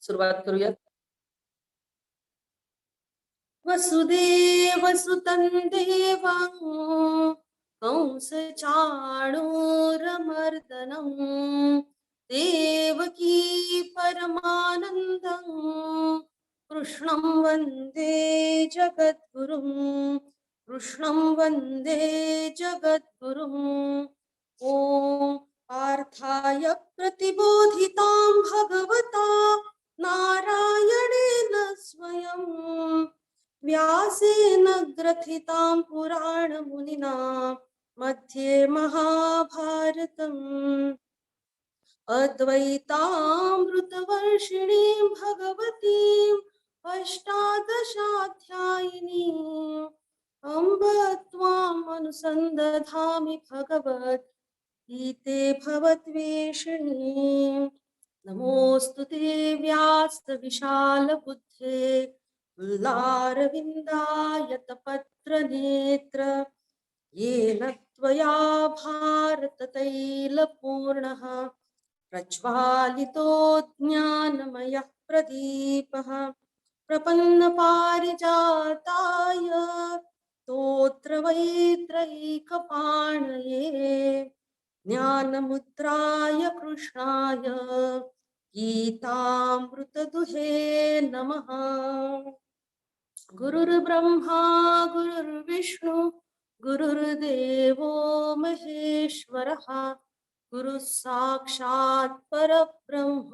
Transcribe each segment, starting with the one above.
सुरुवात करूया. वसुदेव सुतं देवं कंस चाणूरमर्दनं देवकी परमानन्दं कृष्णं वन्दे जगद्गुरुं कृष्णं वन्दे जगद्गुरुम् ॐ पार्थाय प्रतिबोधितां भगवता नारायणेन स्वयं व्यासेन ग्रथितां पुराणमुनिना मध्ये महाभारतम् अद्वैतामृतवर्षिणीं भगवतीम् अष्टादशाध्यायिनीम् अम्ब त्वाम् अनुसन्दधामि भगवत् गीते भवद्वेषिणीम् नमोऽस्तु ते व्यासविशालबुद्धे उल्लारविन्दायतपत्रनेत्र येन त्वया भारततैलपूर्णः प्रज्वालितो ज्ञानमयः प्रदीपः प्रपन्नपारिजाताय स्तोत्रवैत्रैकपाणये ज्ञानमुद्राय कृष्णाय गीतामृतदुहे नमः। गुरुर्ब्रह्मा गुरुर्विष्णु गुरुर्देवो महेश्वरः गुरुः साक्षात् परब्रह्म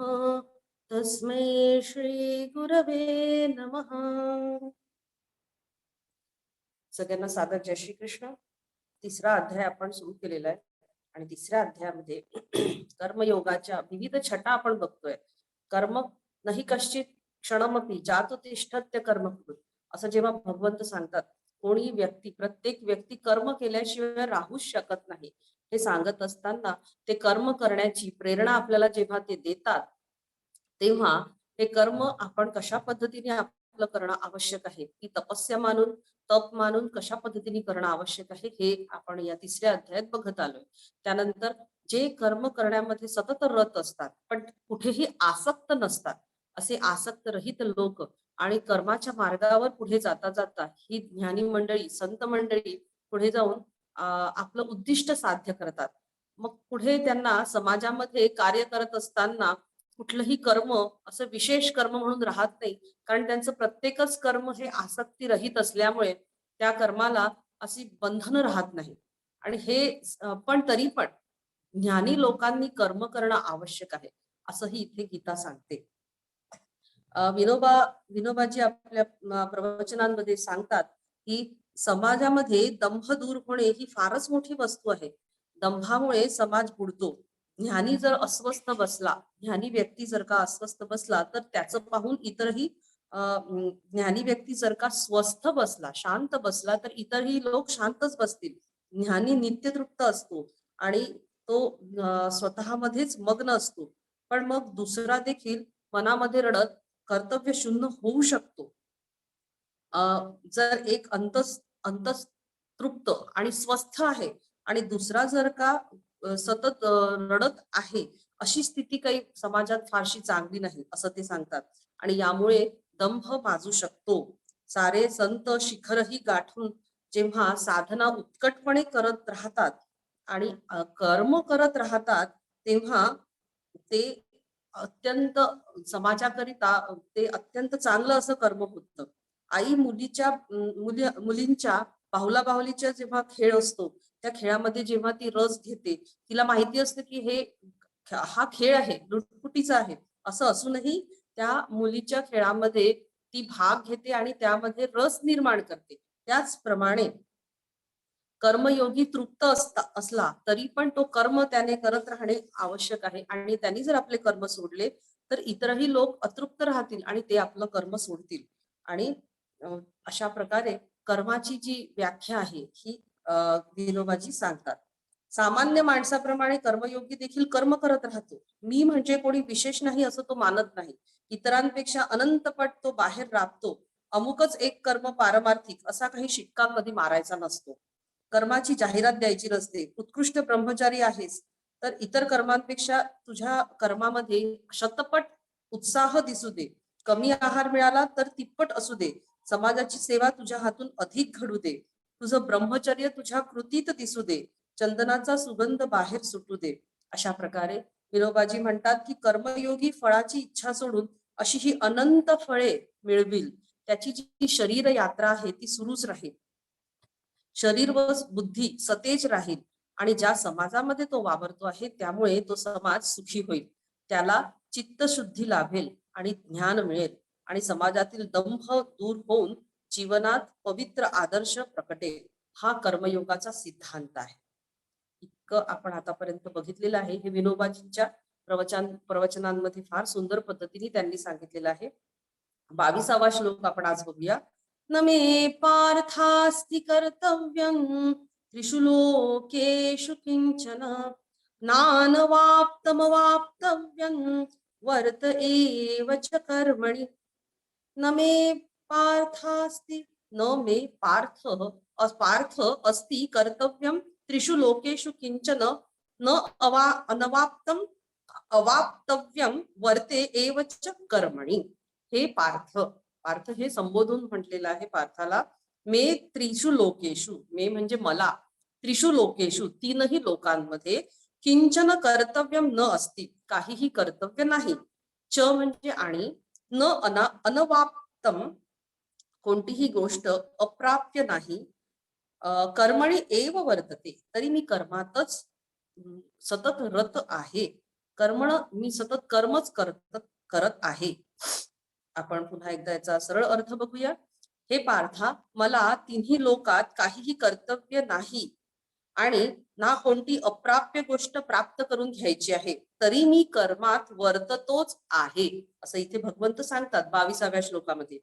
तस्मै श्री गुरवे नमः। सगळ्यांना सादर जय श्री कृष्ण. तिसरा अध्याय आपण सुरू केलेला आहे आणि तिसऱ्या अध्यायामध्ये कर्मयोगाच्या विविध छटा आपण बघतोय. कर्म नाही कश्चित क्षणमपि जातो तिष्ठत्य कर्मकृत असं जेव्हा भगवंत सांगतात, कोणी व्यक्ती प्रत्येक व्यक्ती कर्म केल्याशिवाय राहूच शकत नाही हे सांगत असताना ते कर्म करण्याची प्रेरणा आपल्याला जेव्हा ते देतात तेव्हा हे कर्म आपण कशा पद्धतीने आपलं करणं आवश्यक आहे, ती तपस्या मानून तप मानून कशा पद्धतीने करणं आवश्यक आहे हे आपण या तिसऱ्या अध्यायात बघत आलोय. त्यानंतर जे कर्म करण्यामध्ये सतत रत असतात पण कुठेही आसक्त नसतात असे आसक्त रहित लोक आणि कर्माच्या मार्गावर पुढे जाता जाता ही ज्ञानी मंडळी संत मंडळी पुढे जाऊन आपलं उद्दिष्ट साध्य करतात. मग पुढे त्यांना समाजामध्ये कार्य करत असताना कुठलंही कर्म असं विशेष कर्म म्हणून राहत नाही, कारण त्यांचं प्रत्येकच कर्म हे आसक्ती रहित असल्यामुळे त्या कर्माला अशी बंधनं राहत नाही. आणि हे पण तरी पण ज्ञानी लोकांनी कर्म करणं आवश्यक आहे असंही इथे गीता सांगते. विनोबाजी आपल्या प्रवचनांमध्ये सांगतात की समाजामध्ये दंभ दूर होणे ही फारच मोठी वस्तू आहे. दंभामुळे समाज बुडतो. ज्ञानी जर अस्वस्थ बसला, ज्ञानी व्यक्ती जर का अस्वस्थ बसला तर त्याचं पाहून इतरही ज्ञानी व्यक्ती जर का स्वस्थ बसला, शांत बसला तर इतरही लोक शांतच बसतील. ज्ञानी नित्यतृप्त असतो आणि तो स्वतःमध्येच मग्न असतो, पण मग दुसरा देखील मनामध्ये रडत कर्तव्य शून्य होऊ शकतो. जर एक अंतस्तृप्त आणि स्वस्थ आहे आणि दुसरा जर का सतत रडत आहे, अशी स्थिती काही समाजात फारशी चांगली नाही असं ते सांगतात. आणि यामुळे दंभ माजू शकतो. सारे संत शिखरही गाठून जेव्हा साधना उत्कटपणे करत राहतात आणि कर्म करत राहतात तेव्हा ते अत्यंत समाजाकरिता ते अत्यंत चांगलं असं कर्म होतं. आई मुलींच्या बाहुला बाहुलीच्या जेव्हा खेळ असतो त्या खेळामध्ये जेव्हा ती रस घेते, तिला माहिती असतं की हा खेळ आहे, लुटपुटीचा आहे, असं असूनही त्या मुलीच्या खेळामध्ये ती भाग घेते आणि त्यामध्ये रस निर्माण करते. त्याचप्रमाणे कर्मयोगी तृप्त असला तरी पण तो कर्म त्याने करत राहणे आवश्यक आहे. आणि त्यांनी जर आपले कर्म सोडले तर इतरही लोक अतृप्त राहतील आणि ते आपलं कर्म सोडतील. आणि अशा प्रकारे कर्माची जी व्याख्या आहे ही विनोबाजी सांगतात. सामान्य माणसाप्रमाणे कर्मयोगी देखील कर्म करत राहतो. मी म्हणजे कोणी विशेष नाही असं तो मानत नाही. इतरांपेक्षा अनंतपट तो बाहेर राबतो. अमुकच एक कर्म पारमार्थिक असा काही शिक्का कधी मारायचा नसतो. कर्माची जाहिरात द्यायची नसते. उत्कृष्ट ब्रह्मचारी आहेस तर इतर कर्मांपेक्षा तुझ्या कर्मामध्ये शतपट उत्साह दिसू दे. कमी आहार मिळाला तर तिप्पट असू दे. समाजाची सेवा तुझ्या हातून अधिक घडू दे. तुझं ब्रह्मचर्य तुझ्या कृतीत दिसू दे. चंदनाचा सुगंध बाहेर सुटू दे. अशा प्रकारे विनोबाजी म्हणतात की कर्मयोगी फळाची इच्छा सोडून अशी ही अनंत फळे मिळविल. त्याची जी शरीर यात्रा आहे ती सुरूच राहील. शरीर व बुद्धी सतेज राहील आणि ज्या समाजामध्ये तो वावरतो आहे त्यामुळे तो समाज सुखी होईल. त्याला चित्तशुद्धी लाभेल आणि ज्ञान मिळेल आणि समाजातील दंभ दूर होऊन जीवनात पवित्र आदर्श प्रकटेल. हा कर्मयोगाचा सिद्धांत आहे. इतकं आपण आतापर्यंत बघितलेलं आहे. हे विनोबाजींच्या प्रवचनांमध्ये फार सुंदर पद्धतीने त्यांनी सांगितलेलं आहे. 22वा श्लोक आपण आज बघूया. न मे पार्थास्ति कर्तव्यं त्रिषु लोकेषु किंचन नानवाप्तमवाप्तव्यं वर्त एव च कर्मणि. न मे पार्थास्ति, न मे पार्थ अस्ति कर्तव्यं त्रिषु लोकेषु किंचन न अनवाप्तम अवाप्तव्यम वर्ते एव च कर्मणि. हे पार्थ हे संबोधून म्हटलेलं आहे पार्थाला. मे त्रिषु लोकेषु, मे म्हणजे मला, त्रिषु लोकेषु तीनही लोकांमध्ये किंचन कर्तव्यम न अस्ति, काहीही कर्तव्य नाही. च म्हणजे आणि, न अनवाप्तम कोणतीही गोष्ट अप्राप्य नाही. कर्मणी एव वर्तते, तरी मी कर्मातच सतत रत आहे. मी सतत कर्मच करत आहे. आपण पुन्हा एकदा याचा सरळ अर्थ बघूया. हे पार्था, मला तिन्ही लोकात काहीही कर्तव्य नाही आणि ना कोणती अप्राप्य गोष्ट प्राप्त करून घ्यायची आहे, तरी मी कर्मात वर्ततोच आहे, असं इथे भगवंत सांगतात 22व्या श्लोकामध्ये.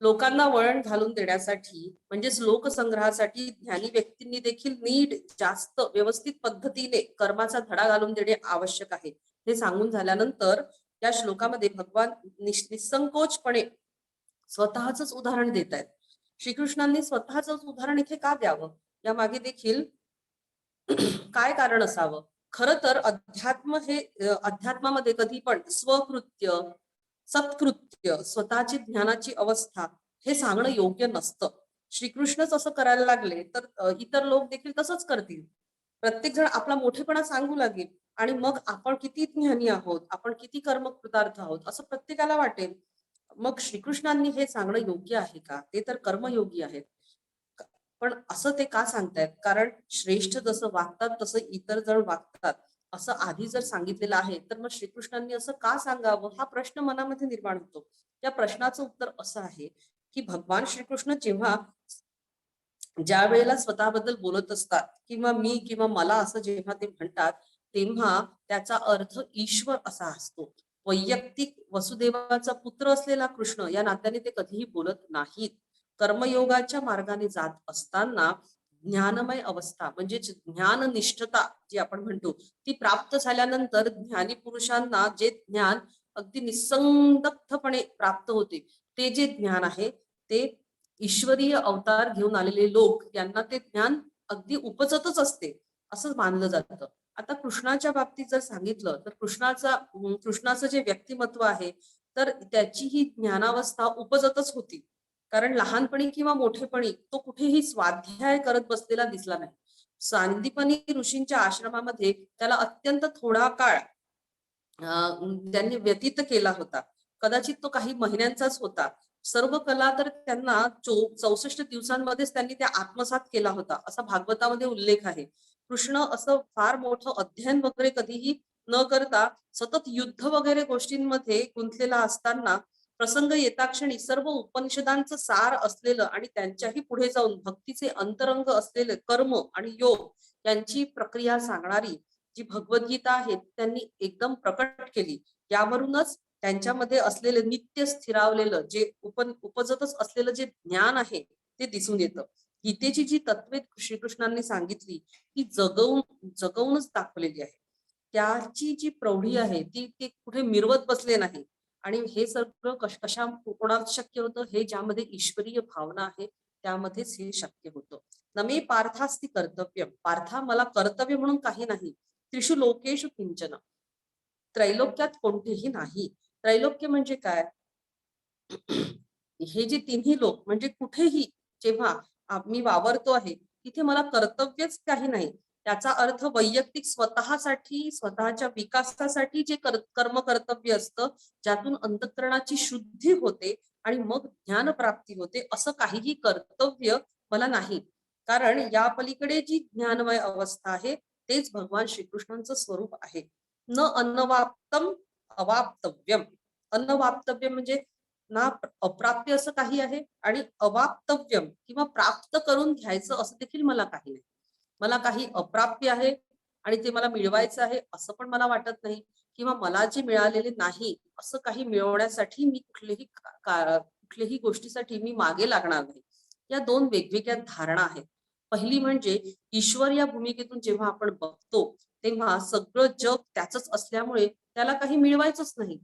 लोकांना वळण घालून देण्यासाठी म्हणजेच लोकसंग्रहासाठी ज्ञानी व्यक्तींनी देखील नीट जास्त व्यवस्थित पद्धतीने कर्माचा धडा घालून देणे आवश्यक आहे. हे सांगून झाल्यानंतर या श्लोकामध्ये भगवान निसंकोचपणे स्वतःच उदाहरण देत आहेत. श्रीकृष्णांनी स्वतःच उदाहरण इथे का द्यावं, या मागे देखील काय कारण असावं. खर तर अध्यात्मामध्ये कधी पण स्वकृत्य, सत्कृत्य, स्वतःची ज्ञानाची अवस्था हे सांगणं योग्य नसतं. श्रीकृष्णच असं करायला लागले तर इतर लोक देखील तसंच करतील. प्रत्येक जण आपला मोठेपणा सांगू लागेल आणि मग आपण किती ज्ञानी आहोत, आपण किती कर्मकृतार्थ आहोत असं प्रत्येकाला वाटेल. मग श्रीकृष्णांनी हे सांगणं योग्य आहे का? ते तर कर्मयोगी आहेत. पण असं ते का सांगतायत? कारण श्रेष्ठ जसं वागतात तसं इतर जण वागतात असं आधी जर सांगितलेलं आहे, तर मग श्रीकृष्णांनी असं का सांगावं हा प्रश्न मनामध्ये निर्माण होतो. त्या प्रश्नाचं उत्तर असं आहे की भगवान श्रीकृष्ण जेव्हा ज्या वेळेला स्वतःबद्दल बोलत असतात किंवा मी किंवा मला असं जेव्हा ते म्हणतात, तेव्हा त्याचा अर्थ ईश्वर असा असतो. वैयक्तिक वसुदेवाचा पुत्र असलेला कृष्ण या नात्याने ते कधीही बोलत नाहीत. कर्मयोगाच्या मार्गाने जात असताना ज्ञानमय अवस्था म्हणजे ज्ञाननिष्ठता जी आपण म्हणतो ती प्राप्त झाल्यानंतर ज्ञानी पुरुषांना जे ज्ञान अगदी निसंदिग्धपणे प्राप्त होते, ते जे ज्ञान आहे ते ईश्वरीय अवतार घेऊन आलेले लोक यांना ते ज्ञान अगदी उपजतच असते असं मानलं जातं. आता कृष्णाच्या बाबतीत जर सांगितलं तर कृष्णाचं जे व्यक्तिमत्व आहे तर त्याची ही ज्ञानावस्था उपजतच होती. कारण लहानपणी किंवा मोठेपणी तो कुठेही स्वाध्याय करत बसलेला दिसला नाही. सांदीपनी ऋषींच्या आश्रमामध्ये त्याला अत्यंत थोडा काळ त्यांनी व्यतीत केला होता. कदाचित तो काही महिन्यांचाच होता. सर्व कला तर त्यांना 64 दिवसांमध्येच त्यांनी त्या आत्मसात केला होता असा भागवतामध्ये उल्लेख आहे. कृष्ण असं फार मोठं अध्ययन वगैरे कधीही न करता सतत युद्ध वगैरे गोष्टींमध्ये गुंतलेला असताना प्रसंग येता क्षणी सर्व उपनिषदांचं सार असलेलं आणि त्यांच्याही पुढे जाऊन भक्तीचे अंतरंग असलेले कर्म आणि योग यांची प्रक्रिया सांगणारी जी भगवद्गीता आहे त्यांनी एकदम प्रकट केली. यावरूनच त्यांच्यामध्ये असलेले नित्य स्थिरावलेलं जे उपजतच असलेलं जे ज्ञान आहे ते दिसून येतं. गीतेची जी तत्वे श्रीकृष्णांनी सांगितली ती जगवूनच दाखवलेली आहे. त्याची जी प्रौढी आहे ती कुठे मिरवत बसले नाही. आणि हे सगळं कशा कोणात शक्य होतं, हे ज्यामध्ये ईश्वरीय भावना आहे त्यामध्येच हे शक्य होतं. नमे पार्थास्ति कर्तव्य, पार्था मला कर्तव्य म्हणून काही नाही. त्रिषु लोकेषु किंचन, त्रैलोक्यात कोणतेही नाही. त्रैलोक्य म्हणजे काय? हे जे तिन्ही लोक म्हणजे कुठेही जेव्हा मी वावरतो आहे तिथे मला कर्तव्यच काही नाही. त्याचा अर्थ वैयक्तिक स्वतःसाठी स्वतःच्या विकासासाठी जे कर्म कर्तव्य असतं, ज्यातून अंतःकरणाची शुद्धी होते आणि मग ज्ञान प्राप्ती होते, असं काहीही कर्तव्य मला नाही. कारण या पलीकडे जी ज्ञानमय अवस्था आहे तेच भगवान श्रीकृष्णांचं स्वरूप आहे. न अनवाप्तम अवाप्तव्यम. अनवाप्तव्य म्हणजे ना अप्राप्य असं काही आहे आणि अवाप्तव्यम किंवा प्राप्त करून घ्यायचं असं देखील मला काही नाही. मला काही अप्राप्य आहे आणि ते मला मिळवायचं आहे असं पण मला वाटत नाही, किंवा मला जे मिळालेले नाही असं काही मिळवण्यासाठी मी कुठल्याही गोष्टीसाठी मी मागे लागणार नाही. या दोन वेगवेगळ्या धारणा आहेत. पहिली म्हणजे ईश्वर या भूमिकेतून जेव्हा आपण बघतो तेव्हा सगळं जग त्याचंच असल्यामुळे त्याला काही मिळवायचंच नाही,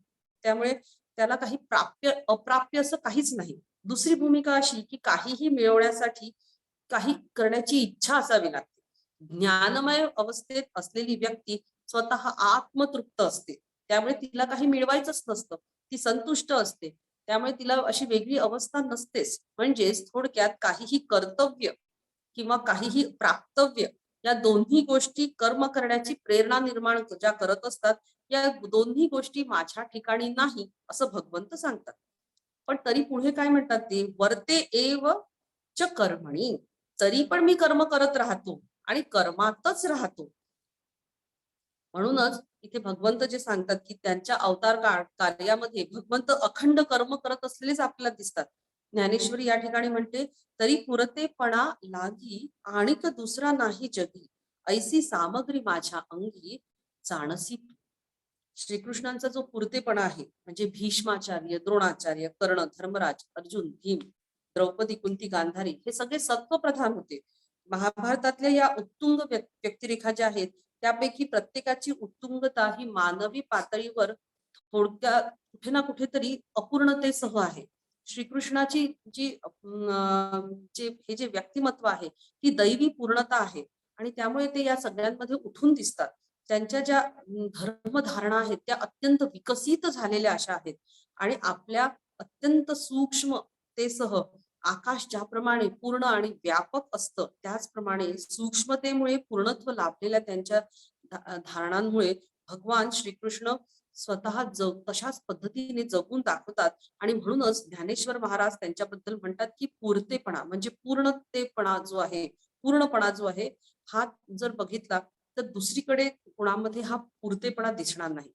त्यामुळे त्याला काही प्राप्य अप्राप्य असं काहीच नाही. दुसरी भूमिका अशी की काहीही मिळवण्यासाठी काही करण्याची इच्छा असावी लागते. ज्ञानमय अवस्थेत असलेली व्यक्ती स्वतः आत्मतृप्त असते, त्यामुळे तिला काही मिळवायचंच नसतं, ती संतुष्ट असते, त्यामुळे तिला अशी वेगळी अवस्था नसतेच. म्हणजेच थोडक्यात काहीही कर्तव्य किंवा काहीही प्राप्तव्य या दोन्ही गोष्टी कर्म करण्याची प्रेरणा निर्माण ज्या करत असतात, या दोन्ही गोष्टी माझ्या ठिकाणी नाही असं भगवंत सांगतात. पण तरी पुढे काय म्हणतात ते, वर्ते एव च कर्मणी. तरी पण मी कर्म करत राहतो आणि कर्मातच राहतो. म्हणूनच इथे भगवंत जे सांगतात की त्यांच्या अवतार कार्यामध्ये भगवंत अखंड कर्म करत असलेलेच आपल्याला दिसतात. ज्ञानेश्वरी या ठिकाणी म्हणते, तरी पुरतेपणा लागी आणिक दुसरा नाही जगी, ऐसी सामग्री माझ्या अंगी जाणसी. श्रीकृष्णांचा जो पुरतेपणा आहे म्हणजे भीष्माचार्य, द्रोणाचार्य, कर्ण, धर्मराज, अर्जुन, भीम, द्रौपदी, कुंती, गांधारी हे सगळे सत्वप्रधान होते. महाभारतातल्या या उत्तुंग व्यक्तिरेखा ज्या आहेत त्यापैकी प्रत्येकाची उत्तुंगता ही मानवी पातळीवर थोडक्या कुठे ना कुठेतरी अपूर्णतेसह आहे. श्रीकृष्णाची जी हे जे व्यक्तिमत्व आहे ही दैवी पूर्णता आहे आणि त्यामुळे ते या सगळ्यांमध्ये उठून दिसतात. त्यांच्या ज्या धर्मधारणा आहेत त्या अत्यंत विकसित झालेल्या अशा आहेत आणि आपल्या अत्यंत सूक्ष्मतेसह आकाश ज्याप्रमाणे पूर्ण आणि व्यापक असतं त्याचप्रमाणे सूक्ष्मतेमुळे पूर्णत्व लाभलेल्या त्यांच्या धारणांमुळे भगवान श्रीकृष्ण स्वतः तशाच पद्धतीने जगून दाखवतात. आणि म्हणूनच ज्ञानेश्वर महाराज त्यांच्याबद्दल म्हणतात की पूर्तेपणा म्हणजे पूर्णतेपणा जो आहे, पूर्णपणा जो आहे हा जर बघितला तर दुसरीकडे कुणामध्ये हा पूर्तेपणा दिसणार नाही.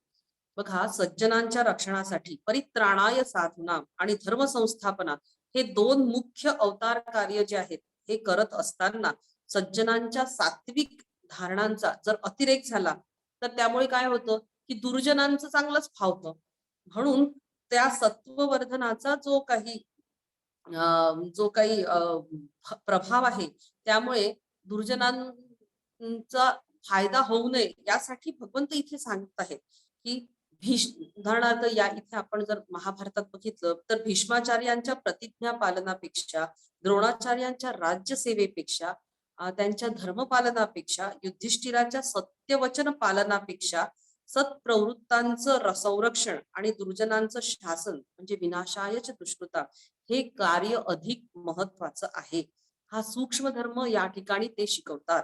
बघा, सज्जनांच्या रक्षणासाठी परित्राणाय साधना आणि धर्म संस्थापना हे दोन मुख्य अवतार कार्य जे आहेत हे करत असताना सज्जनांच्या सात्विक धारणांचा जर अतिरेक झाला तर त्यामुळे काय होतं की दुर्जनांचं चांगलंच फावतं. म्हणून त्या सत्ववर्धनाचा जो काही प्रभाव आहे त्यामुळे दुर्जनांचा फायदा होऊ नये यासाठी भगवंत इथे सांगत आहेत की उदाहरणार्थ या इथे आपण जर महाभारतात बघितलं तर भीष्माचार्यांच्या प्रतिज्ञा पालनापेक्षा, द्रोणाचार्यांच्या राज्यसेवेपेक्षा, त्यांच्या धर्मपालनापेक्षा, युधिष्ठिराच्या सत्यवचन पालनापेक्षा सत्प्रवृत्तांचं संरक्षण आणि दुर्जनांचं शासन म्हणजे विनाशायच दुष्कृता हे कार्य अधिक महत्वाचं आहे. हा सूक्ष्म धर्म या ठिकाणी ते शिकवतात.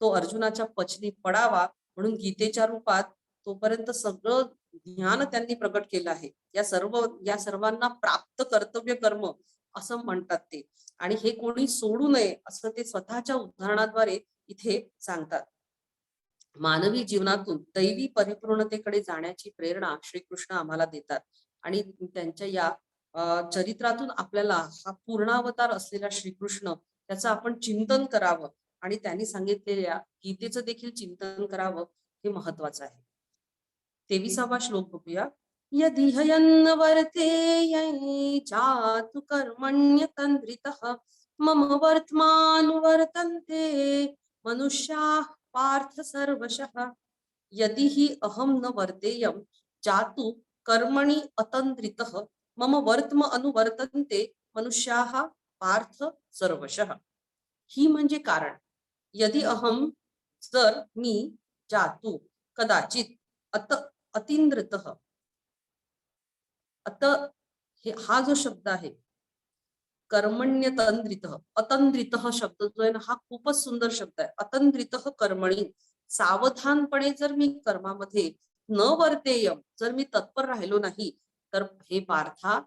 तो अर्जुनाच्या पचनी पडावा म्हणून गीतेच्या रूपात तोपर्यंत सगळं ज्ञान त्यांनी प्रकट केलं आहे. या सर्वांना प्राप्त कर्तव्य कर्म असं म्हणतात ते, आणि हे कोणी सोडू नये असं ते स्वतःच्या उदाहरणाद्वारे इथे सांगतात. मानवी जीवनातून दैवी परिपूर्णतेकडे जाण्याची प्रेरणा श्रीकृष्ण आम्हाला देतात आणि त्यांच्या या चरित्रातून आपल्याला हा पूर्णावतार असलेला श्रीकृष्ण त्याचं आपण चिंतन करावं आणि त्यांनी सांगितलेल्या गीतेचं देखील चिंतन करावं हे महत्वाचं आहे. 23वा श्लोक बघूया. यदि हयन्न वर्तेय जातु कर्मण्यतन्द्रितः मम वर्तमानुवर्तन्ते मनुष्याः पार्थ सर्वशः. यदि हि अहम न वर्तेयं जातु कर्मणि अतन्द्रितः मम वर्तम अनुवर्तन्ते मनुष्याः पार्थ सर्वशः. ही म्हणजे कारण. यदि अहम जर मी जातु कदाचित अतींद्रितः हा जो शब्द आहे कर्मण्यतंद्रित, अतंद्रित शब्द जो आहे ना, हा खूपच सुंदर शब्द आहे. अतंद्रित कर्मणी, सावधानपणे जर मी कर्मामध्ये न वर्तेयम, जर मी तत्पर राहिलो नाही, तर हे पार्था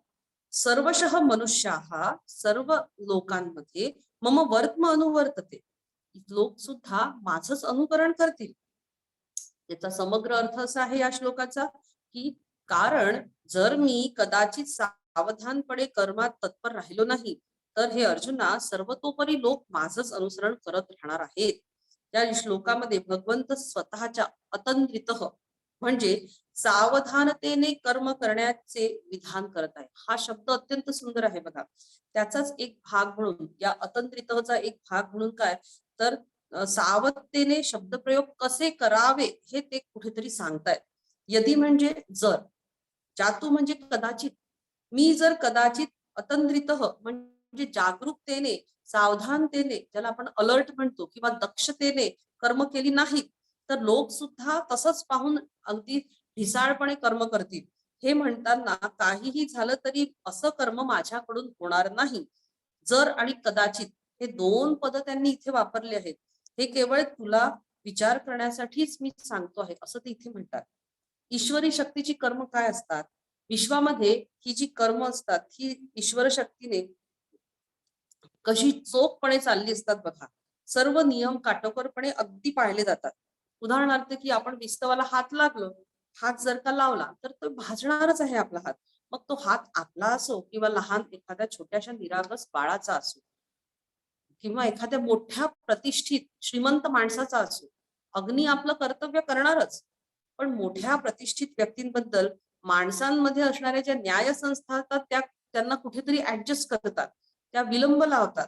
सर्वशः मनुष्याहा, सर्व लोकांमध्ये मम वर्त्म अनुवर्तते, लोक सुद्धा माझंच अनुकरण करतील. याचा समग्र अर्थ असा आहे या श्लोकाचा की कारण जर मी कदाचित सावधानपणे कर्मात तत्पर राहिलो नाही, तर हे अर्जुना सर्वतोपरी लोक माझंच अनुसरण करत राहणार आहेत. या श्लोकामध्ये भगवंत स्वतःच्या अतंत्रित म्हणजे सावधानतेने कर्म करण्याचे विधान करत आहे. हा शब्द अत्यंत सुंदर आहे बघा. त्याचाच एक भाग म्हणून, या अतंत्रितचा एक भाग म्हणून काय तर सावधतेने शब्दप्रयोग कसे करावे हे ते कुठेतरी सांगतायत. यदि म्हणजे जर, जातू म्हणजे कदाचित, मी जर कदाचित अतंत्रित म्हणजे जागरूकतेने, सावधानतेने, ज्याला आपण अलर्ट म्हणतो, किंवा दक्षतेने कर्म केली नाही, तर लोक सुद्धा तसंच पाहून अगदी ढिसाळपणे कर्म करतील. हे म्हणताना काहीही झालं तरी असं कर्म माझ्याकडून होणार नाही. जर आणि कदाचित हे दोन पद त्यांनी इथे वापरले आहेत. हे केवळ तुला विचार करण्यासाठीच मी सांगतो आहे, असं ते इथे म्हणतात. ईश्वरी शक्तीची कर्म काय असतात? विश्वामध्ये ही जी कर्म असतात ही ईश्वर शक्तीने कशी चोखपणे चालली असतात बघा. सर्व नियम काटेकोरपणे अगदी पाळले जातात. उदाहरणार्थ की आपण विस्तवाला हात लागलो, हात जर का लावला तर तो भाजणारच आहे आपला हात. मग तो हात आपला असो किंवा लहान एखाद्या छोट्याशा निरागस बाळाचा असो, किंवा एखाद्या मोठ्या प्रतिष्ठित श्रीमंत माणसाचा असो, अग्नी आपलं कर्तव्य करणारच. पण मोठ्या प्रतिष्ठित व्यक्तींबद्दल माणसांमध्ये असणाऱ्या ज्या न्यायसंस्था असतात त्या त्यांना कुठेतरी ऍडजस्ट करतात, त्या विलंब लावतात.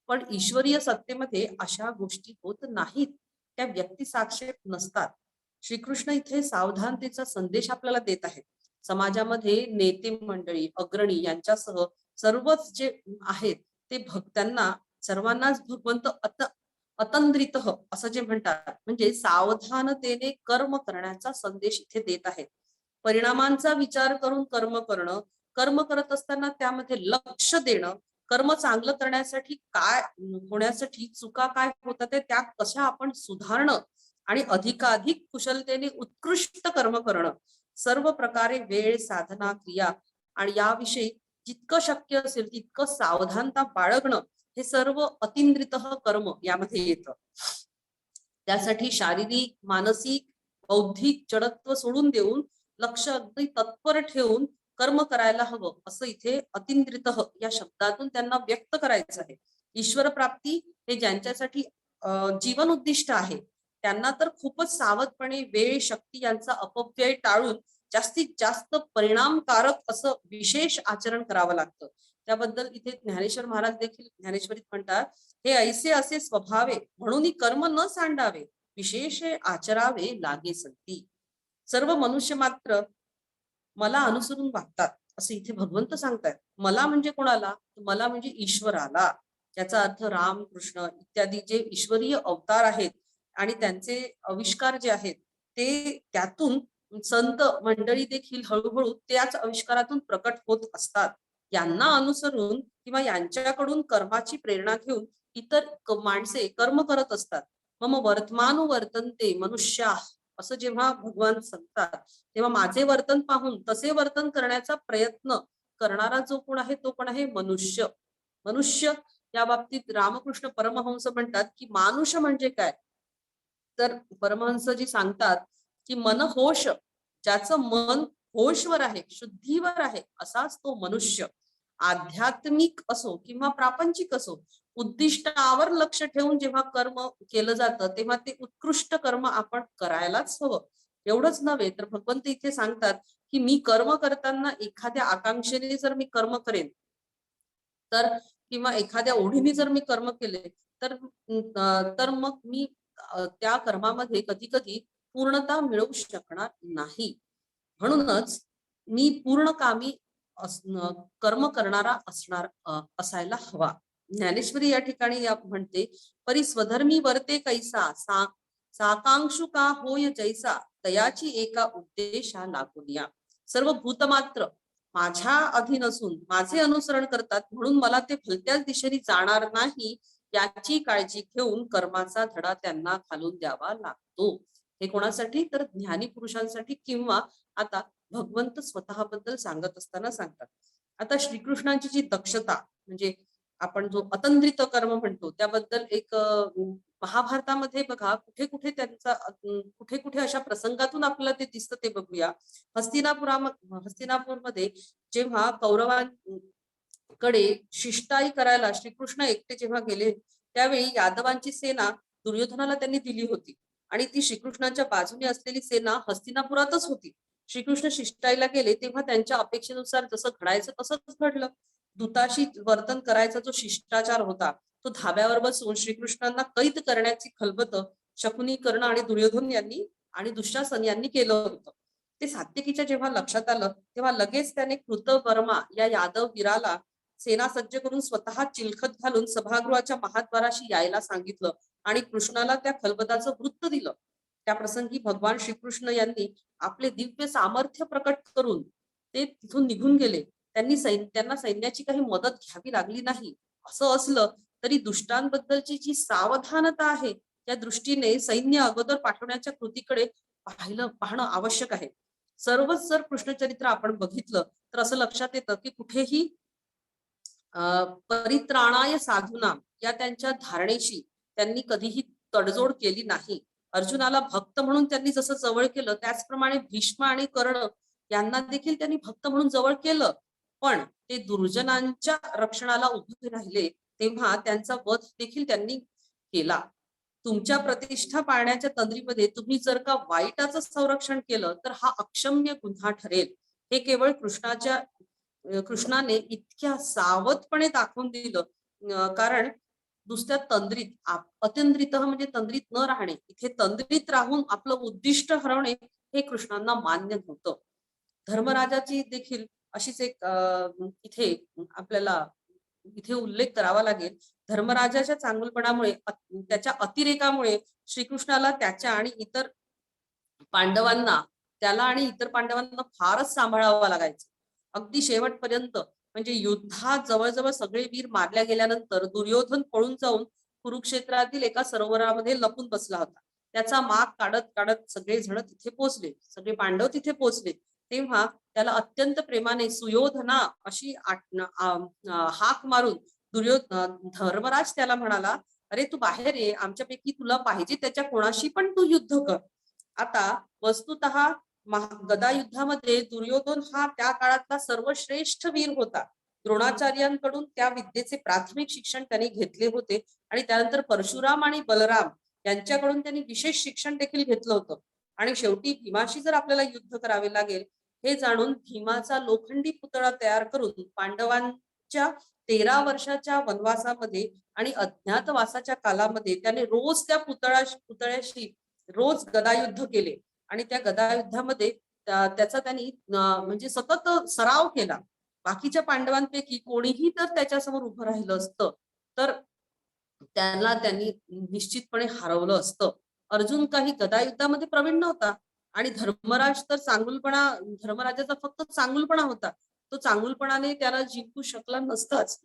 पण ईश्वरीय सत्तेमध्ये अशा गोष्टी होत नाहीत, त्या व्यक्ती साक्षेप नसतात. श्रीकृष्ण इथे सावधानतेचा संदेश आपल्याला देत आहेत. समाजामध्ये नेते मंडळी, अग्रणी यांच्यासह सर्वच जे आहेत ते भक्तांना सर्वांनाच भगवंत अतंद्रित असं जे म्हणतात, म्हणजे सावधानतेने कर्म करण्याचा संदेश इथे देत आहेत. परिणामांचा विचार करून कर्म करणं, कर्म करत असताना त्यामध्ये लक्ष देणं, कर्म चांगलं करण्यासाठी काय होण्यासाठी चुका काय होतात त्या कशा आपण सुधारणं आणि अधिकाधिक कुशलतेने उत्कृष्ट कर्म करणं, सर्व प्रकारे वेळ, साधना, क्रिया आणि याविषयी जितकं शक्य असेल तितकं सावधानता बाळगणं, हे सर्व अतिंद्रित कर्म यामध्ये येतं. त्यासाठी शारीरिक, मानसिक, बौद्धिक जडत्व सोडून देऊन लक्ष अगदी तत्पर ठेवून कर्म करायला हवं, असं इथे अतिंद्रित या शब्दातून त्यांना व्यक्त करायचं आहे. ईश्वर प्राप्ती हे ज्यांच्यासाठी जीवन उद्दिष्ट आहे त्यांना तर खूपच सावधपणे वेळ, शक्ती यांचा अपव्यय टाळून जास्तीत जास्त परिणामकारक असं विशेष आचरण करावं लागतं. त्याबद्दल इथे ज्ञानेश्वर महाराज देखील ज्ञानेश्वरीत म्हणतात, हे ऐसे असे स्वभावे म्हणून कर्म न सांडावे, विशेष आचरावे लागे संती. सर्व मनुष्य मात्र मला अनुसरून वागतात असं इथे भगवंत सांगतायत. मला म्हणजे कोणाला? मला म्हणजे ईश्वराला. याचा अर्थ राम, कृष्ण इत्यादी जे ईश्वरीय अवतार आहेत आणि त्यांचे आविष्कार जे आहेत ते त्यातून संत मंडळी देखील हळूहळू त्याच आविष्कारातून प्रकट होत असतात. यांना अनुसरून किंवा यांच्याकडून कर्माची प्रेरणा घेऊन इतर माणसे कर्म करत असतात. मम वर्तमानुवर्तन्ते मनुष्या असं जेव्हा भगवान सांगतात, तेव्हा माझे वर्तन पाहून तसे वर्तन करण्याचा प्रयत्न करणारा जो कोण आहे तो कोण आहे? मनुष्य. मनुष्य या बाबतीत रामकृष्ण परमहंस म्हणतात की मानुष म्हणजे काय तर परमहंस जी सांगतात की मन होश, ज्याचं मन होशवर आहे, शुद्धीवर आहे, असाच तो मनुष्य. आध्यात्मिक असो किंवा प्रापंचिक असो, उद्दिष्टावर लक्ष ठेवून जेव्हा कर्म केलं जातं तेव्हा ते उत्कृष्ट कर्म आपण करायलाच हवं. एवढंच नव्हे तर भगवंत इथे सांगतात की मी कर्म करताना एखाद्या आकांक्षेने जर मी कर्म करेन तर, किंवा एखाद्या ओढीने जर मी कर्म केले तर मग मी त्या कर्मामध्ये कधी कधी पूर्णता मिळवू शकणार नाही. म्हणूनच मी पूर्णकामी कर्म करणारा असायला हवा. ज्ञानेश्वरी या ठिकाणी म्हणते, परी स्वधर्मी वर्ते कैसा साकांक्षु का होय जैसा तयाची एका उद्देशा लागून या. सर्व भूतमात्र माझ्या अधीन असून माझे अनुसरण करतात, म्हणून मला ते भलत्याच दिशेने जाणार नाही याची काळजी घेऊन कर्माचा धडा त्यांना घालून द्यावा लागतो. हे कोणासाठी? तर ज्ञानी पुरुषांसाठी, किंवा आता भगवंत स्वतःबद्दल सांगत असताना सांगतात. आता श्रीकृष्णांची जी दक्षता, म्हणजे आपण जो अतंद्रित कर्म म्हणतो त्याबद्दल एक महाभारतामध्ये बघा कुठे कुठे त्यांचा कुठे कुठे अशा प्रसंगातून आपल्याला ते दिसतं, ते बघूया. हस्तिनापूरमध्ये जेव्हा कौरवांकडे शिष्टाई करायला श्रीकृष्ण एकटे जेव्हा गेले, त्यावेळी यादवांची सेना दुर्योधनाला त्यांनी दिली होती आणि ती श्रीकृष्णांच्या बाजूने असलेली सेना हस्तिनापुरातच होती. श्रीकृष्ण शिष्टाईला गेले तेव्हा त्यांच्या अपेक्षेनुसार जसं घडायचं तसंच घडलं. दूताशी वर्तन करायचा जो शिष्टाचार होता तो धाब्यावर बसून श्रीकृष्णांना कैद करण्याची खलबत शकुनी, कर्ण आणि दुर्योधन यांनी आणि दुःशासन यांनी केलं होतं. ते सात्यकीच्या जेव्हा लक्षात आलं तेव्हा लगेच त्याने कृतवर्मा या यादव वीराला सेना सज्ज करून स्वतः चिलखत घालून सभागृहाच्या महाद्वाराशी यायला सांगितलं आणि कृष्णाला त्या खलबताचं वृत्त दिलं. त्या प्रसंगी भगवान श्रीकृष्ण यांनी आपले दिव्य सामर्थ्य प्रकट करून ते तिथून निघून गेले. त्यांना सैन्याची काही मदत घ्यावी लागली नाही. असं असलं तरी दुष्टांबद्दलची जी सावधानता आहे त्या दृष्टीने सैन्य अगोदर पाठवण्याच्या कृतीकडे पाहणं आवश्यक आहे. सर्वच जर कृष्णचरित्र आपण बघितलं तर असं लक्षात येतं की कुठेही परित्राणाय साधूना या त्यांच्या धारणेशी त्यांनी कधीही तडजोड केली नाही. अर्जुनाला भक्त म्हणून त्यांनी जसं जवळ केलं त्याचप्रमाणे भीष्म आणि कर्ण यांना देखील त्यांनी भक्त म्हणून जवळ केलं. पण ते दुर्जनांच्या रक्षणाला उभे राहिले तेव्हा त्यांचा वध देखील त्यांनी केला. तुमच्या प्रतिष्ठा पाळण्याच्या तंद्रीमध्ये तुम्ही जर का वाईटाचं संरक्षण केलं तर हा अक्षम्य गुन्हा ठरेल. हे केवळ कृष्णाने इतक्या सावधपणे दाखवून दिलं, कारण दुसऱ्या तंद्रीत अतंद्रित म्हणजे तंद्रीत न राहणे, इथे तंद्रीत राहून आपलं उद्दिष्ट हरवणे हे कृष्णांना मान्य नव्हतं. धर्मराजाची देखील अशीच एक इथे आपल्याला इथे उल्लेख करावा लागेल. धर्मराजाच्या चांगुलपणामुळे त्याच्या अतिरेकामुळे श्रीकृष्णाला त्याच्या आणि इतर पांडवांना त्याला आणि इतर पांडवांना फारच सांभाळावं लागायचं. अगदी शेवटपर्यंत म्हणजे युद्धात जवळजवळ सगळे वीर मारल्या गेल्यानंतर दुर्योधन पळून जाऊन कुरुक्षेत्रातील एका सरोवरामध्ये लपून बसला होता. त्याचा माग काढत काढत सगळे जण तिथे पोहोचले, सगळे पांडव तिथे पोहोचले. तेव्हा त्याला अत्यंत प्रेमाने सुयोधना अशी हाक मारून धर्मराज त्याला म्हणाला, अरे तू बाहेर ये, आमच्यापैकी तुला पाहिजे त्याच्या कोणाशी पण तू युद्ध कर. आता वस्तुतः गदा युद्धामध्ये दुर्योधन हा त्या काळातला सर्वश्रेष्ठ वीर होता. द्रोणाचार्यांकडून त्या विद्येचे प्राथमिक शिक्षण त्यांनी घेतले होते आणि त्यानंतर परशुराम आणि बलराम यांच्याकडून त्यांनी विशेष शिक्षण देखील घेतलं होतं. आणि शेवटी भीमाशी जर आपल्याला युद्ध करावे लागेल हे जाणून भीमाचा लोखंडी पुतळा तयार करून पांडवांच्या 13 वर्षाच्या वनवासामध्ये आणि अज्ञातवासाच्या कालामध्ये त्याने रोज त्या पुतळ्याशी रोज गदायुद्ध केले आणि त्या गदायुद्धामध्ये त्याचा त्यांनी म्हणजे सतत सराव केला. बाकीच्या पांडवांपैकी कोणीही तर त्याच्यासमोर उभं राहिलं असतं तर त्याला त्यांनी निश्चितपणे हरवलं असतं. अर्जुन काही गदायुद्धामध्ये प्रवीण नव्हता आणि धर्मराज तर धर्मराजाचा फक्त चांगुलपणा होता. तो चांगुलपणाने त्याला जिंकू शकला नसताच.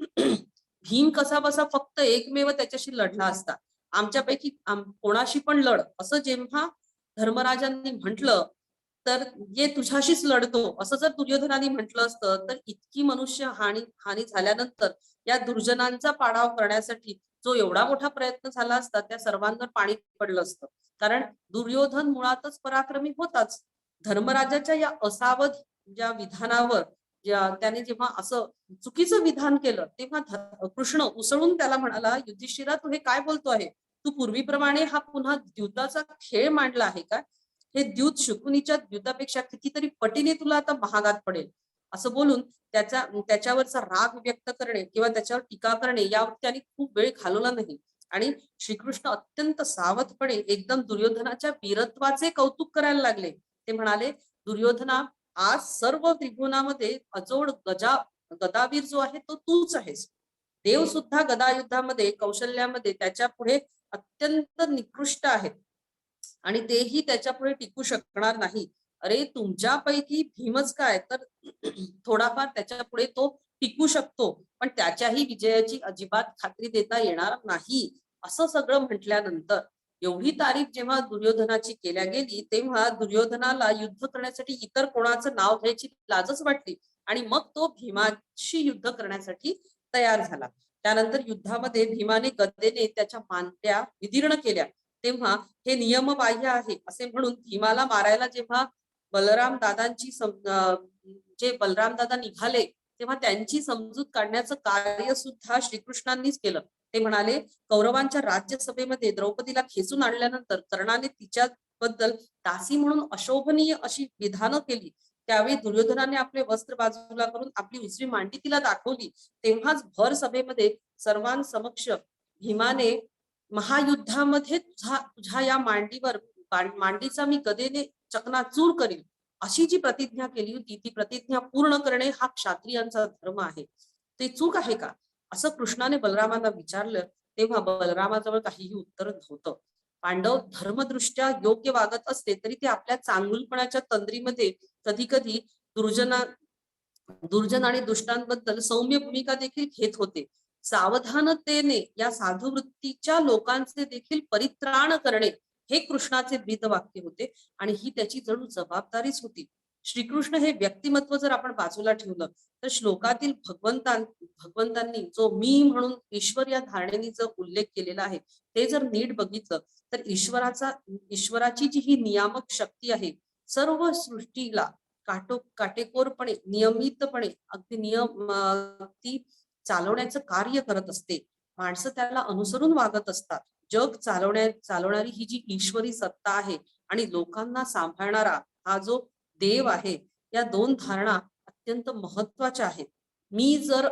भीम कसा बसा फक्त एकमेव त्याच्याशी लढला असता. आमच्यापैकी कोणाशी पण लढ असं जेव्हा धर्मराजांनी म्हटलं तर ये तुझ्याशीच लढतो असं जर दुर्योधनाने म्हटलं असतं तर इतकी मनुष्य हानी झाल्यानंतर या दुर्जनांचा पाडाव करण्यासाठी जो एवढा मोठा प्रयत्न झाला असता त्या सर्वांवर पाणी पडलं असतं. कारण दुर्योधन मुळातच पराक्रमी होताच. धर्मराजाच्या या असावध ज्या विधानावर त्याने जेव्हा असं चुकीचं विधान केलं तेव्हा कृष्ण उसळून त्याला म्हणाला, युधिष्ठिरा तू हे काय बोलतो आहे? तू पूर्वीप्रमाणे हा पुन्हा द्यूताचा खेळ मांडला आहे का? हे द्यूत शकुनीच्या द्यूतापेक्षा कितीतरी पटीने तुला आता महागात पडेल. असं बोलून त्याच्यावरचा राग व्यक्त करणे किंवा त्याच्यावर टीका करणे यावर त्यांनी खूप वेळ घालवला नाही. आणि श्रीकृष्ण अत्यंत सावधपणे एकदम दुर्योधनाच्या वीरत्वाचे कौतुक करायला लागले. ते म्हणाले, दुर्योधना आज सर्व त्रिभुवनामध्ये अजोड गदावीर जो आहे तो तूच आहेस. देव सुद्धा गदायुद्धामध्ये कौशल्यामध्ये त्याच्या पुढे अत्यंत निकृष्ट आहेत आणि तेही त्याच्या पुढे टिकू शकणार नाही. अरे तुमच्यापैकी भीमच काय तर थोडाफार त्याच्या पुढे तो टिकू शकतो, पण त्याच्याही विजयाची अजिबात खात्री देता येणार नाही. असं सगळं म्हटल्यानंतर एवढी तारीफ जेव्हा दुर्योधनाची केल्या गेली, तेव्हा दुर्योधनाला युद्ध करण्यासाठी इतर कोणाचं नाव घ्यायची लाजच वाटली आणि मग तो भीमाशी युद्ध करण्यासाठी तयार झाला. त्यानंतर युद्धामध्ये भीमाने गदेने त्याच्या मांड्या विदीर्ण केल्या. तेव्हा हे नियमबाह्य आहे असे म्हणून भीमाला मारायला जेव्हा बलराम दादांची जे बलराम दादा निघाले, तेव्हा त्यांची समजूत काढण्याचं कार्य सुद्धा श्रीकृष्णांनीच केलं. ते म्हणाले, कौरवांच्या राज्यसभेमध्ये द्रौपदीला खेचून आणल्यानंतर कर्णाने तिच्याबद्दल दासी म्हणून अशोभनीय अशी विधानं केली. त्यावेळी दुर्योधनाने आपले वस्त्र बाजूला करून आपली उजवी मांडी तिला दाखवली. तेव्हाच भर सभेमध्ये सर्वांसमक्ष भीमाने, महायुद्धामध्ये तुझ्या या मांडीचा मी गदेने चकनाचूर करील अशी जी प्रतिज्ञा केली होती, ती प्रतिज्ञा पूर्ण करणे हा क्षत्रियांचा धर्म आहे. ते चूक आहे का, असं कृष्णाने बलरामांना विचारलं. तेव्हा बलरामाजवळ काहीही उत्तर नव्हतं. पांडव धर्मदृष्ट्या योग्य वागत असते तरी ते आपल्या चांगुलपणाच्या तंद्रीमध्ये कधी कधी दुर्जन आणि दुष्टांबद्दल सौम्य भूमिका देखील घेत होते. सावधानतेने या साधू वृत्तीच्या लोकांचे देखील परित्राण करणे हे कृष्णाचे ब्रीद वाक्य होते आणि ही त्याची जणू जबाबदारीच होती. श्रीकृष्ण हे व्यक्तिमत्व जर आपण बाजूला ठेवलं तर श्लोकातील भगवंतांनी जो मी म्हणून ईश्वर या धारणेने जो उल्लेख केलेला आहे ते जर नीट बघितलं तर ईश्वराची जी ही नियामक शक्ती आहे, सर्व सृष्टीला काटेकोरपणे नियमितपणे अगदी ती चालवण्याचं कार्य करत असते. माणसं त्याला अनुसरून वागत असतात. जग चालवणारी ही जी ईश्वरी सत्ता आहे आणि लोकांना सांभाळणारा हा जो देव आहे, या दोन धारणा अत्यंत महत्वाच्या आहेत. मी जर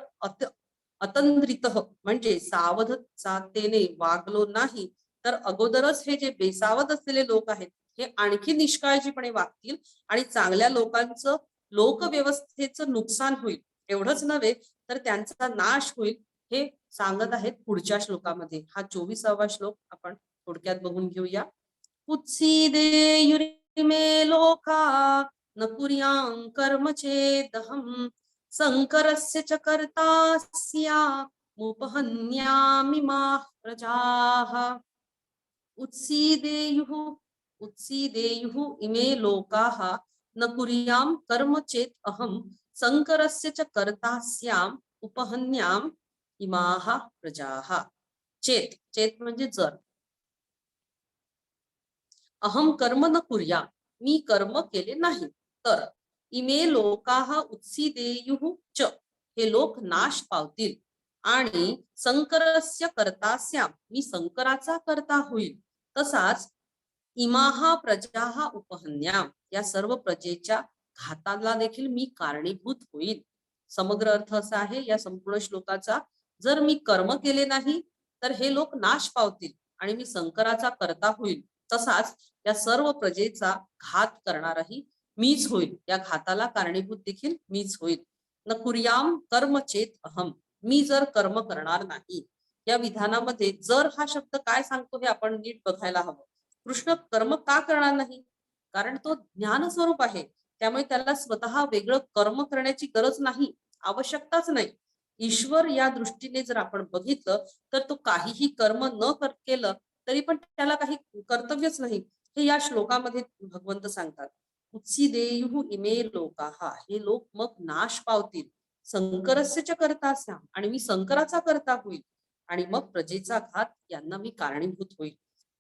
अतंद्रित म्हणजे सावधतेने वागलो नाही तर अगोदरच हे जे बेसावध असलेले लोक आहेत हे आणखी निष्काळजीपणे वागतील आणि चांगल्या लोकांचं लोकव्यवस्थेचं नुकसान होईल. एवढंच नव्हे तर त्यांचा नाश होईल, हे सांगत आहेत पुढच्या श्लोकामध्ये. हा 24वा श्लोक आपण थोडक्यात बघून घेऊया. उत्सीदेयुरिमे लोका न कुर्यां कर्म चेदहं संकरस्य च कर्तास्यामुपहन्यामिमाः प्रजाः. उत्सीदेयुः इमे लोकाः न कुर्यां कर्म चेत् अहं संकरस्य च कर्तास्याम उपहन्याम इमाः प्रजाः. चेत म्हणजे जर, अहम कर्म न कुर्या मी कर्म केले नाही तर, इमे लोकाः उत्सीदेयुः च हे लोक नाश पावतील आणि संकरस्य कर्तास्याम मी संकराचा कर्ता होईल. तसाच इमाहा प्रजाहा उपहन्याम या सर्व प्रजेच्या घाताला देखील मी कारणीभूत होईल. समग्र अर्थ असा आहे या संपूर्ण श्लोकाचा, जर मी कर्म केले नाही तर हे लोक नाश पावतील आणि मी संकराचा कर्ता होईल. तसाच या सर्व प्रजेचा घात करणाराही मीच होईल, या घाताला कारणीभूत देखील मीच होईल. न कुर्याम कर्म चेत अहम मी जर कर्म करणार नाही. या विधानामध्ये जर हा शब्द काय सांगतो हे आपण नीट बघायला हवं. कृष्ण कर्म का करणार नाही, कारण तो ज्ञान स्वरूप आहे. त्यामुळे त्याला स्वतः वेगळं कर्म करण्याची गरज नाही, आवश्यकताच नाही. ईश्वर या दृष्टीने जर आपण बघितलं तर तो काहीही कर्म न केलं तरी पण त्याला काही कर्तव्यच नाही, हे या श्लोकामध्ये भगवंत सांगतात. उत्सीदेयुः इमे लोकाः हे लोक मग नाश पावतील, संकरस्य च कर्तास्याम आणि मी संकराचा कर्ता होईल आणि मग प्रजेचा घात यांना मी कारणीभूत होईल.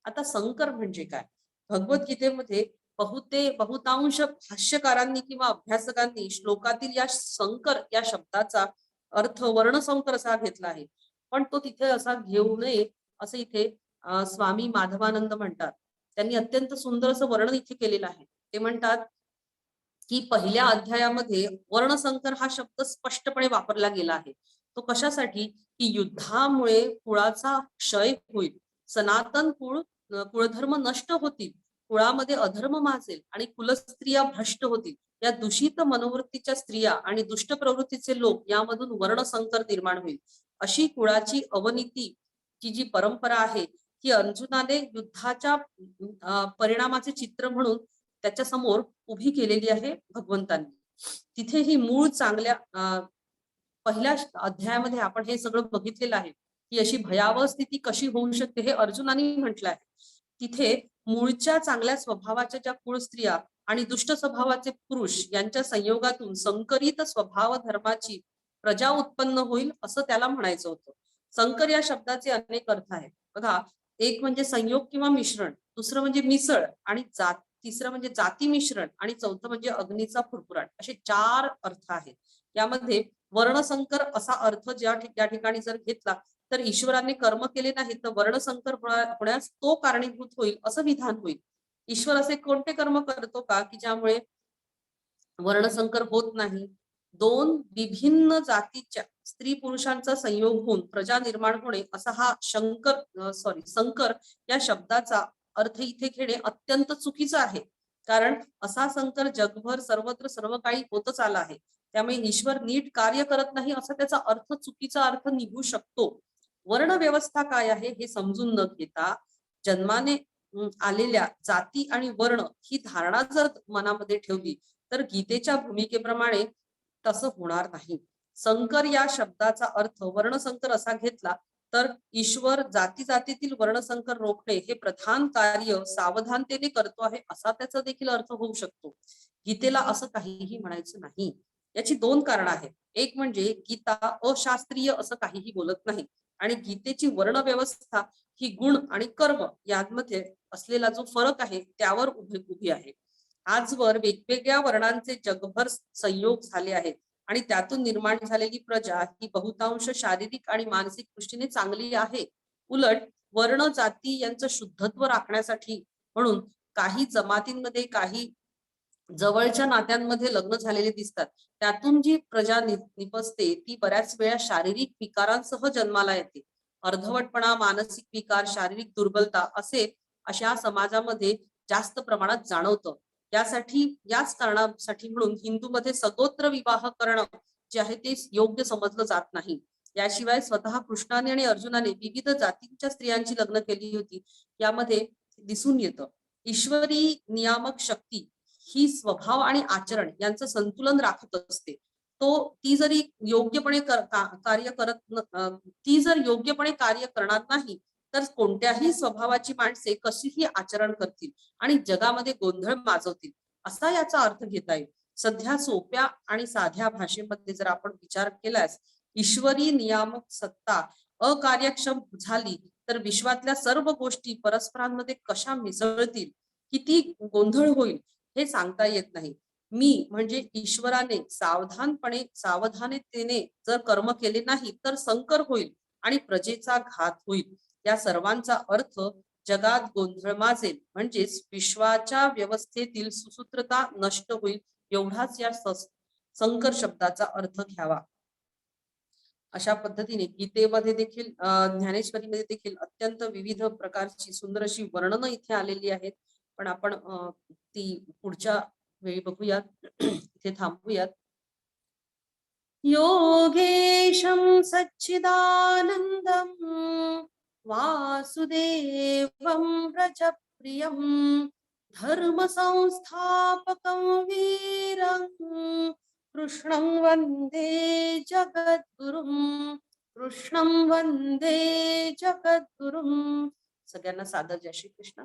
आता संकर म्हणजे काय, भगवद्गीतेमध्ये बहुतांश भाष्यकारांनी किंवा अभ्यासकांनी श्लोकातील या संकर या शब्दाचा अर्थ वर्णसंकर असा घेतला आहे, पण तो तिथे असा घेऊ नये असं इथे स्वामी माधवानंद म्हणतात. त्यांनी अत्यंत सुंदर असं वर्णन इथे केलेलं आहे. ते म्हणतात की पहिल्या अध्यायामध्ये वर्णसंकर हा शब्द स्पष्टपणे वापरला गेला आहे. तो कशासाठी, की युद्धामुळे कुळाचा क्षय होईल, सनातन कुळधर्म नष्ट होतील, कुळामध्ये अधर्म माजेल आणि कुलस्त्रिया भ्रष्ट होतील. या दूषित मनोवृत्तीच्या स्त्रिया आणि दुष्ट प्रवृत्तीचे लोक यामधून वर्णसंकर निर्माण होईल. अशी कुळाची अवनीती ची जी परंपरा आहे की अर्जुनाने युद्धाच्या परिणामाचे चित्र म्हणून त्याच्या समोर उभी केलेली आहे भगवंतांनी. तिथे ही मूळ चांगल्या पहिल्या अध्यायामध्ये आपण हे सगळं बघितलेलं आहे की अशी भयावह स्थिती कशी होऊ शकते हे अर्जुनाने म्हटलं आहे. तिथे मूळच्या चांगल्या स्वभावाच्या ज्या कुळ स्त्रिया आणि दुष्ट स्वभावाचे पुरुष यांच्या संयोगातून संकरित स्वभाव धर्माची प्रजा उत्पन्न होईल असं त्याला म्हणायचं होतं. संकर या शब्दाचे अनेक अर्थ आहेत बघा. एक म्हणजे संयोग किंवा मिश्रण, दुसरं म्हणजे मिसळ आणि तिसरं म्हणजे जाती मिश्रण आणि चौथं म्हणजे अग्नीचा फुरफुराट, असे 4 अर्थ आहेत. यामध्ये वर्णसंकर असा अर्थ या ठिकाणी जर घेतला तर ईश्वराने कर्म केले नाही तर वर्णसंकर होण्यास तो कारणीभूत होईल असं विधान होईल. ईश्वर असे कोणते कर्म करतो का की ज्यामुळे वर्णसंकर होत नाही? 2 विभिन्न जातीच्या स्त्री पुरुषांचा संयोग होऊन प्रजा निर्माण होणे असा हा संकर या शब्दाचा अर्थ इथे घेणे अत्यंत चुकीचं आहे. कारण असा संकर जगभर सर्वत्र सर्व काही होतच आला आहे. त्यामुळे ईश्वर नीट कार्य करत नाही असा त्याचा अर्थ चुकीचा अर्थ निघू शकतो. वर्ण व्यवस्था काय आहे हे समजून न घेता जन्माने आलेल्या जाती आणि वर्ण ही धारणा जर मनामध्ये ठेवली तर गीतेच्या भूमिकेप्रमाणे तसं होणार नाही. संकर या शब्दाचा अर्थ वर्णसंकर असा घेतला तर ईश्वर जाती जातीतील वर्णसंकर रोखणे हे प्रधान कार्य सावधानतेने करतो आहे असा त्याचा देखील अर्थ होऊ शकतो. गीतेला असं काहीही म्हणायचं नाही. याची 2 कारणं आहेत. एक म्हणजे गीता अशास्त्रीय असं काहीही बोलत नाही आणि गीतेची वर्ण व्यवस्था ही गुण आणि कर्म यांमध्ये असलेला जो फरक आहे त्यावर उभी आहे. आजवर वेगवेगळ्या वर्णांचे जगभर संयोग झाले आहेत आणि त्यातून निर्माण झालेली प्रजा ही बहुतांश शारीरिक आणि मानसिक दृष्टीने चांगली आहे. उलट वर्ण जाती यांचं शुद्धत्व राखण्यासाठी म्हणून काही जमातींमध्ये काही जवळच्या नात्यांमध्ये लग्न झालेले दिसतात. त्यातून जी प्रजा निपजते ती बऱ्याच वेळा शारीरिक विकारांसह जन्माला येते. अर्धवटपणा, मानसिक विकार, शारीरिक दुर्बलता अशा समाजामध्ये जास्त प्रमाणात जाणवतं. याच कारणासाठी म्हणून हिंदूमध्ये सगोत्र विवाह करणं जे आहे ते योग्य समजलं जात नाही. याशिवाय स्वतः कृष्णाने आणि अर्जुनाने विविध जातींच्या स्त्रियांची लग्न केली होती. यामध्ये दिसून येतं ईश्वरी नियामक शक्ती ही स्वभाव आणि आचरण यांचं संतुलन राखत असते. ती जर योग्यपणे कार्य करणार नाही तर कोणत्याही स्वभावाची माणसे कशीही आचरण करतील आणि जगामध्ये गोंधळ माजवतील असा याचा अर्थ घेता येईल. सध्या सोप्या आणि साध्या भाषेमध्ये जर आपण विचार केल्यास ईश्वरी नियामक सत्ता अकार्यक्षम झाली तर विश्वातल्या सर्व गोष्टी परस्परांमध्ये कशा मिसळतील, किती गोंधळ होईल हे सांगता येत नाही. मी म्हणजे ईश्वराने सावधानतेने जर कर्म केले नाही तर संकर होईल आणि प्रजेचा घात होईल. या सर्वांचा अर्थ जगात गोंधळ माजेल म्हणजेच विश्वाच्या व्यवस्थेतील सुसूत्रता नष्ट होईल एवढाच या संकर शब्दाचा अर्थ घ्यावा. अशा पद्धतीने गीतेमध्ये देखील ज्ञानेश्वरीमध्ये देखील अत्यंत विविध प्रकारची सुंदर अशी वर्णनं इथे आलेली आहेत. पण आपण ती पुढच्या वेळी बघूयात. इथे थांबूयात. योगेशं सच्चिदानंदं वासुदेवं व्रजप्रियं धर्म संस्थापकं वीरं कृष्णं वंदे जगद्गुरुं. सगळ्यांना सादर जय श्री कृष्ण.